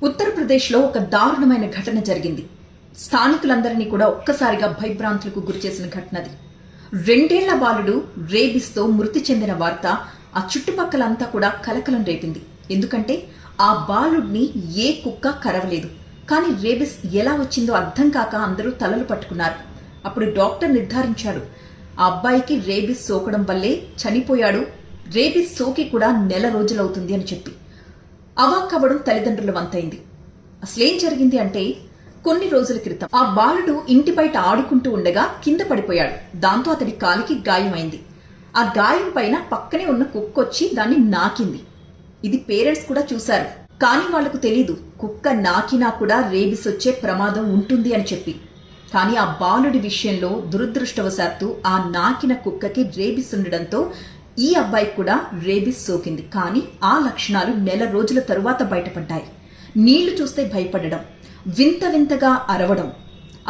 ఉత్తరప్రదేశ్లో ఒక దారుణమైన ఘటన జరిగింది. స్థానికులందరినీ కూడా ఒక్కసారిగా భయభ్రాంతులకు గురిచేసిన ఘటనది. 2 ఏళ్ల బాలుడు రేబిస్తో మృతి చెందిన వార్త ఆ చుట్టుపక్కలంతా కూడా కలకలం రేపింది. ఎందుకంటే ఆ బాలుడిని ఏ కుక్క కరవలేదు. కానీ రేబిస్ ఎలా వచ్చిందో అర్థం కాక అందరూ తలలు పట్టుకున్నారు. అప్పుడు డాక్టర్ నిర్ధారించాడు, ఆ అబ్బాయికి రేబిస్ సోకడం వల్లే చనిపోయాడు, రేబిస్ సోకి కూడా నెల రోజులవుతుంది అని చెప్పి. అవాక్కవ్వడం తల్లిదండ్రుల వంతైంది. అసలేం జరిగింది అంటే, కొన్ని రోజుల క్రితం ఆ బాలుడు ఇంటి బయట ఆడుకుంటూ ఉండగా కింద పడిపోయాడు. దాంతో అతడి కాలికి గాయమైంది. ఆ గాయం పైన పక్కనే ఉన్న కుక్కొచ్చి దాన్ని నాకింది. ఇది పేరెంట్స్ కూడా చూశారు. కానీ వాళ్లకు తెలీదు, కుక్క నాకినా కూడా రేబిస్ వచ్చే ప్రమాదం ఉంటుంది అని చెప్పి. కానీ ఆ బాలుడి విషయంలో దురదృష్టవశాత్తు ఆ నాకిన కుక్కకి రేబిస్ ఉండడంతో ఈ అబ్బాయికి కూడా రేబిస్ సోకింది. కానీ ఆ లక్షణాలు నెల రోజుల తరువాత బయటపడ్డాయి. నీళ్లు చూస్తే భయపడడం, వింత వింతగా అరవడం,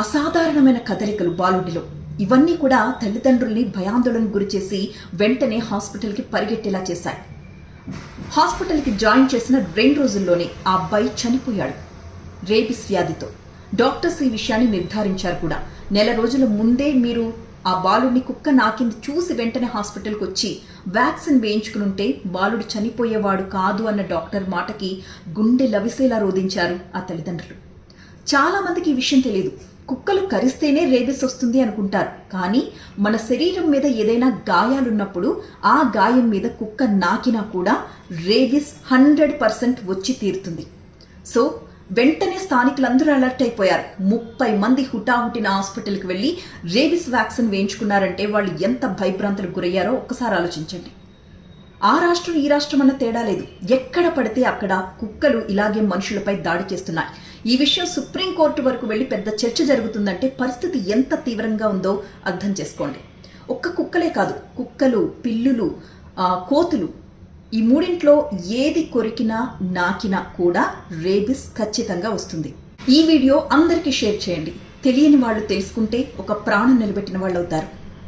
అసాధారణమైన కదలికలు బాలుడిలో. ఇవన్నీ కూడా తల్లిదండ్రుల్ని భయాందోళనకు గురిచేసి వెంటనే హాస్పిటల్కి పరిగెట్టేలా చేశాయి. హాస్పిటల్కి జాయిన్ చేసిన 2 రోజుల్లోనే ఆ అబ్బాయి చనిపోయాడు రేబిస్ వ్యాధితో. డాక్టర్స్ ఈ విషయాన్ని నిర్ధారించారు కూడా. నెల రోజుల ముందే మీరు ఆ బాలుడిని కుక్క నాకింది చూసి వెంటనే హాస్పిటల్కి వచ్చి వ్యాక్సిన్ వేయించుకునుంటే బాలుడు చనిపోయేవాడు కాదు అన్న డాక్టర్ మాటకి గుండె లవిసేలా రోధించారు ఆ తల్లిదండ్రులు. చాలా మందికి ఈ విషయం తెలియదు. కుక్కలు కరిస్తేనే రేబిస్ వస్తుంది అనుకుంటారు. కానీ మన శరీరం మీద ఏదైనా గాయాలున్నప్పుడు ఆ గాయం మీద కుక్క నాకినా కూడా రేబిస్ 100% వచ్చి తీరుతుంది. సో వెంటనే స్థానికులందరూ అలర్ట్ అయిపోయారు. 30 మంది హుటాహుటిన హాస్పిటల్కి వెళ్లి రేబిస్ వ్యాక్సిన్ వేయించుకున్నారంటే వాళ్ళు ఎంత భయభ్రాంతులకు గురయ్యారో ఒక్కసారి ఆలోచించండి. ఆ రాష్ట్రం ఈ రాష్ట్రం అన్న తేడా లేదు. ఎక్కడ పడితే అక్కడ కుక్కలు ఇలాగే మనుషులపై దాడి చేస్తున్నాయి. ఈ విషయం సుప్రీంకోర్టు వరకు వెళ్లి పెద్ద చర్చ జరుగుతుందంటే పరిస్థితి ఎంత తీవ్రంగా ఉందో అర్థం చేసుకోండి. ఒక్క కుక్కలే కాదు, కుక్కలు, పిల్లులు, కోతులు, ఈ 3 ఏది కొరికినా నాకినా కూడా రేబిస్ ఖచ్చితంగా వస్తుంది. ఈ వీడియో అందరికీ షేర్ చేయండి. తెలియని వాళ్ళు తెలుసుకుంటే ఒక ప్రాణం నిలబెట్టిన వాళ్ళు అవుతారు.